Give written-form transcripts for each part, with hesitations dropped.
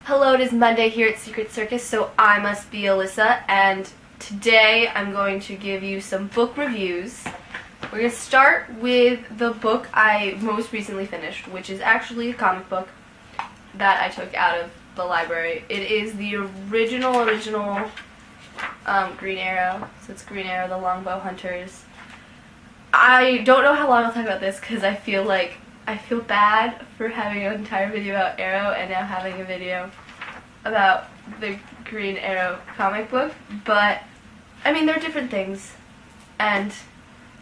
Hello, it is Monday here at Secret Circus, so I must be Alyssa, and today I'm going to give you some book reviews. We're going to start with the book I most recently finished, which is actually a comic book that I took out of the library. It is the original Green Arrow, so it's Green Arrow, the Longbow Hunters. I don't know how long I'll talk about this because I feel bad for having an entire video about Arrow and now having a video about the Green Arrow comic book, but I mean they're different things, and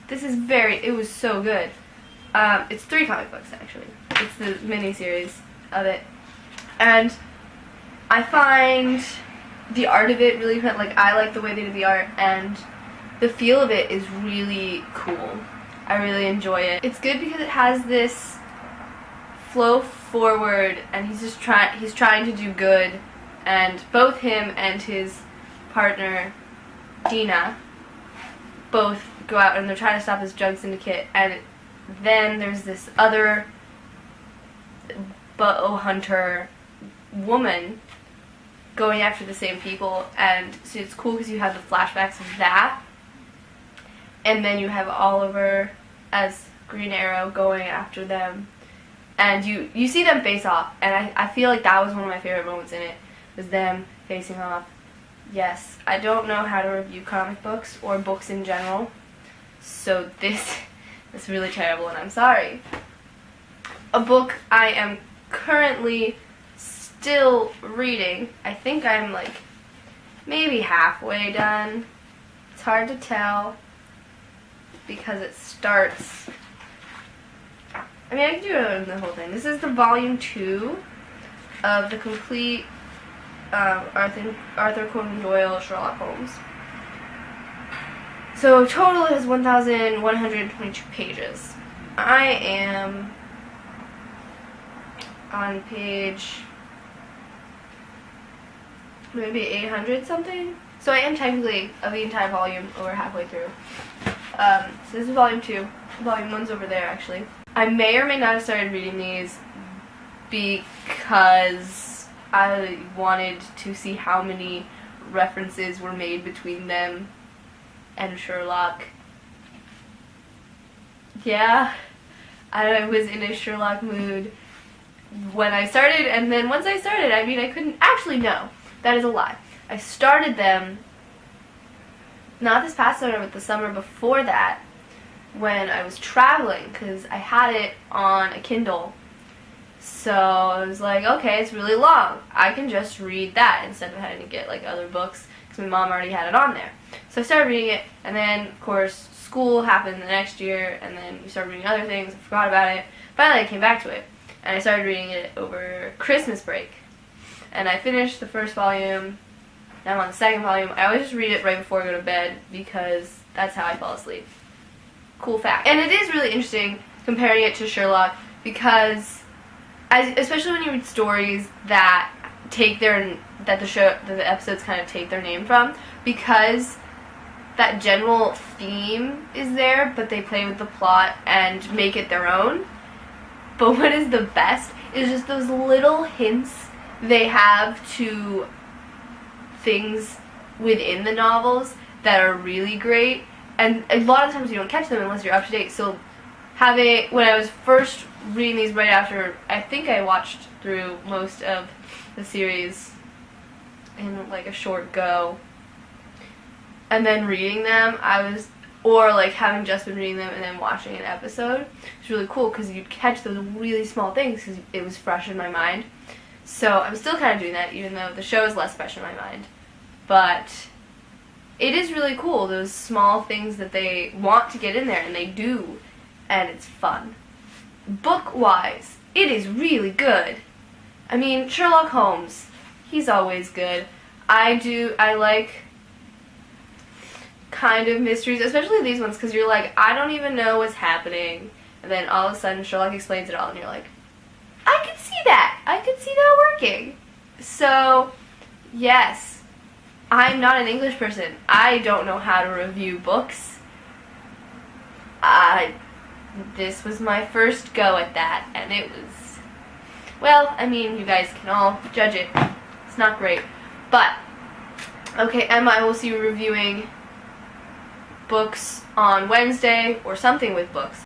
this is it was so good. It's 3 comic books actually. It's the mini-series of it, and I find the art of it really fun. Like, I like the way they did the art, and the feel of it is really cool. I really enjoy it. It's good because it has this flow forward, and he's trying to do good, and both him and his partner Dina both go out and they're trying to stop this drug syndicate, and then there's this other bow hunter woman going after the same people, and so it's cool because you have the flashbacks of that, and then you have Oliver as Green Arrow going after them, and you see them face off, and I feel like that was one of my favorite moments in it, was them facing off. Yes, I don't know how to review comic books or books in general, so this is really terrible, and I'm sorry. A book I am currently still reading. I think I'm like maybe halfway done. It's hard to tell because it starts. I mean, I can do it in the whole thing. This is the volume 2 of the complete Arthur Conan Doyle Sherlock Holmes. So total is 1,122 pages. I am on page maybe 800 something. So I am technically, of the entire volume, over halfway through. So this is volume 2. Volume 1's over there, actually. I may or may not have started reading these because I wanted to see how many references were made between them and Sherlock. Yeah, I was in a Sherlock mood when I started, and then once I started, I mean, I couldn't actually, no. That is a lie. I started them not this past summer, but the summer before that, when I was traveling, because I had it on a Kindle. So I was like, okay, it's really long. I can just read that instead of having to get like other books, because my mom already had it on there. So I started reading it, and then of course school happened the next year, and then we started reading other things. I forgot about it. Finally, I came back to it, and I started reading it over Christmas break. And I finished the first volume. Now I'm on the second volume. I always just read it right before I go to bed because that's how I fall asleep. Cool fact. And it is really interesting comparing it to Sherlock because, especially when you read stories that the episodes kind of take their name from, because that general theme is there, but they play with the plot and make it their own. But what is the best is just those little hints they have to things within the novels that are really great, and a lot of times you don't catch them unless you're up to date. So when I was first reading these right after, I think I watched through most of the series in like a short go, and then reading them, having just been reading them and then watching an episode, it's really cool because you'd catch those really small things because it was fresh in my mind. So I'm still kind of doing that, even though the show is less fresh in my mind. But it is really cool, those small things that they want to get in there, and they do, and it's fun. Book-wise, it is really good. I mean, Sherlock Holmes, he's always good. I like kind of mysteries, especially these ones, because you're like, I don't even know what's happening, and then all of a sudden Sherlock explains it all, and you're like, I could see that. I could see that working. So, yes, I'm not an English person. I don't know how to review books. This was my first go at that, and it was, well, I mean, you guys can all judge it It's not great. But, okay, Emma, I will see you reviewing books on Wednesday, or something with books.